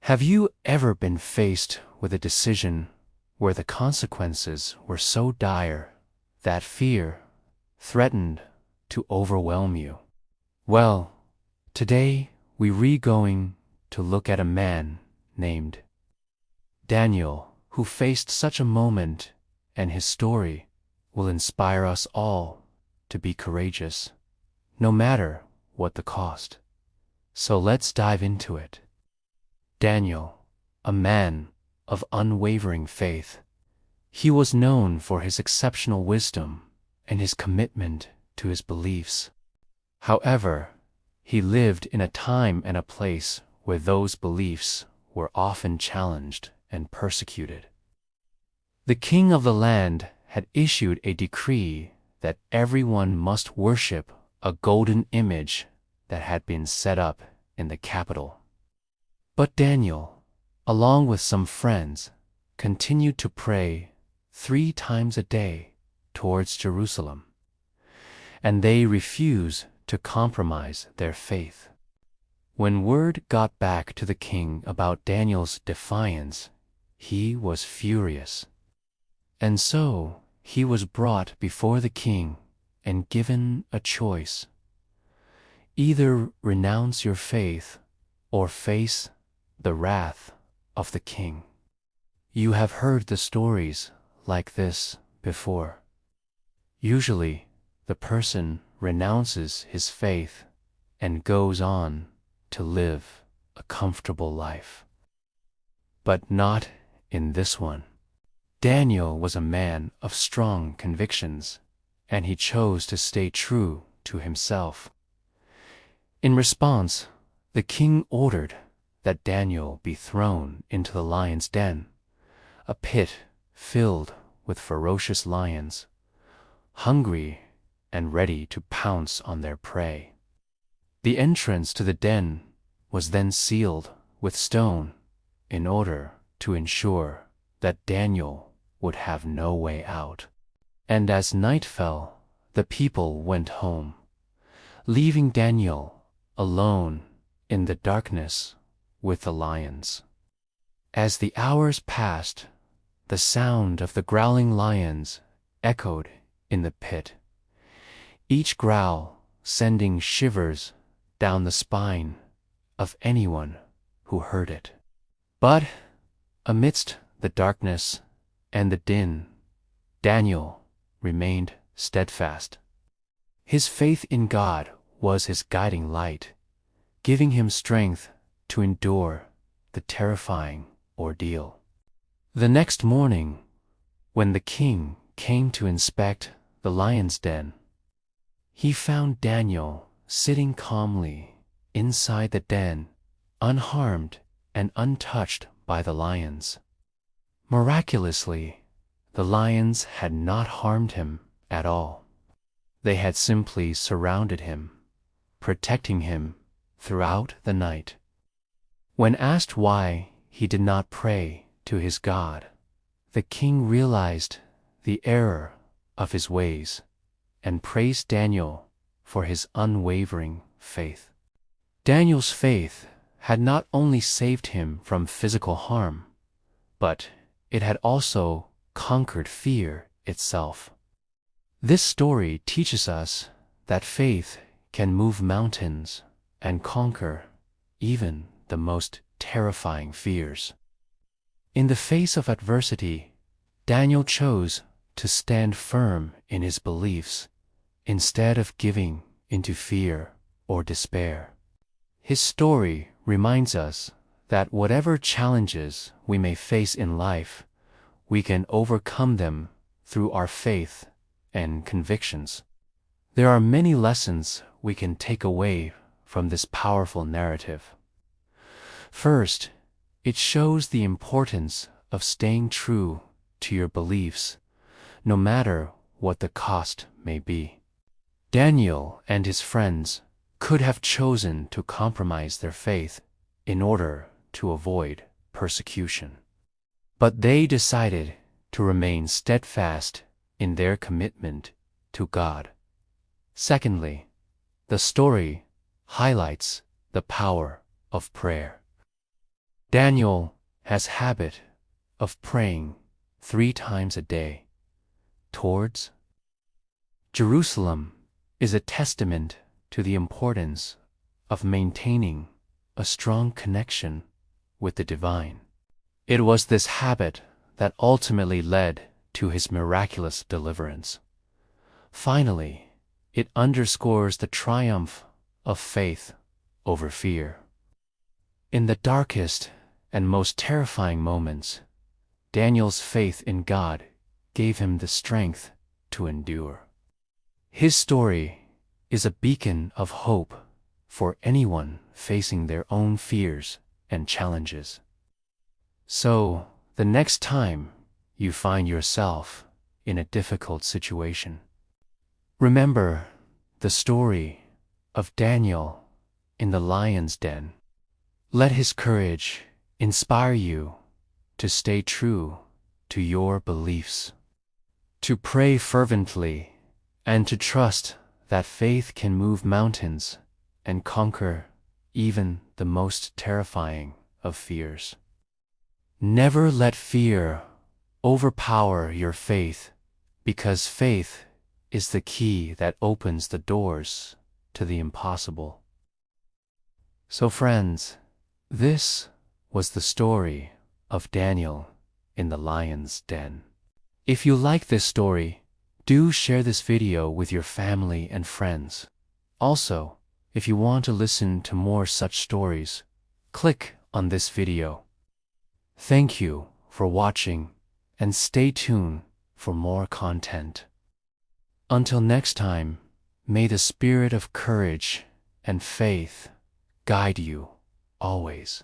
Have you ever been faced with a decision where the consequences were so dire that fear threatened to overwhelm you? Well, today we're going to look at a man named Daniel who faced such a moment, and his story will inspire us all to be courageous, no matter what the cost. So let's dive into it. Daniel, a man of unwavering faith. He was known for his exceptional wisdom and his commitment to his beliefs. However, he lived in a time and a place where those beliefs were often challenged and persecuted. The king of the land had issued a decree that everyone must worship a golden image that had been set up in the capital. But Daniel, along with some friends, continued to pray 3 times a day towards Jerusalem, and they refused to compromise their faith. When word got back to the king about Daniel's defiance, he was furious. And so he was brought before the king and given a choice. Either renounce your faith or face the wrath of the king. You have heard the stories like this before. Usually, the person renounces his faith and goes on to live a comfortable life. But not in this one. Daniel was a man of strong convictions, and he chose to stay true to himself. In response, the king ordered that Daniel be thrown into the lion's den, a pit filled with ferocious lions, hungry and ready to pounce on their prey. The entrance to the den was then sealed with stone in order to ensure that Daniel would have no way out. And as night fell, the people went home, leaving Daniel alone in the darkness with the lions. As the hours passed, the sound of the growling lions echoed in the pit, each growl sending shivers down the spine of anyone who heard it. But amidst the darkness and the din, Daniel remained steadfast. His faith in God was his guiding light, giving him strength to endure the terrifying ordeal. The next morning, when the king came to inspect the lion's den, he found Daniel sitting calmly inside the den, unharmed and untouched by the lions. Miraculously, the lions had not harmed him at all. They had simply surrounded him, protecting him throughout the night. When asked why he did not pray to his God, the king realized the error of his ways and praised Daniel for his unwavering faith. Daniel's faith had not only saved him from physical harm, but it had also conquered fear itself. This story teaches us that faith can move mountains and conquer even the most terrifying fears. In the face of adversity, Daniel chose to stand firm in his beliefs instead of giving into fear or despair. His story reminds us that whatever challenges we may face in life, we can overcome them through our faith and convictions. There are many lessons we can take away from this powerful narrative. First, it shows the importance of staying true to your beliefs, no matter what the cost may be. Daniel and his friends could have chosen to compromise their faith in order to avoid persecution. But they decided to remain steadfast in their commitment to God. Secondly, the story highlights the power of prayer. Daniel has habit of praying 3 times a day towards Jerusalem is a testament to the importance of maintaining a strong connection with the divine. It was this habit that ultimately led to his miraculous deliverance. Finally, it underscores the triumph of faith over fear. In the darkest and most terrifying moments, Daniel's faith in God gave him the strength to endure. His story is a beacon of hope for anyone facing their own fears and challenges. So, the next time you find yourself in a difficult situation, remember the story of Daniel in the lion's den. Let his courage inspire you to stay true to your beliefs, to pray fervently, and to trust that faith can move mountains and conquer even the most terrifying of fears. Never let fear overpower your faith, because faith is the key that opens the doors to the impossible. So friends, this was the story of Daniel in the lion's den. If you like this story, do share this video with your family and friends. Also, if you want to listen to more such stories, click on this video. Thank you for watching, and stay tuned for more content. Until next time, may the spirit of courage and faith guide you always.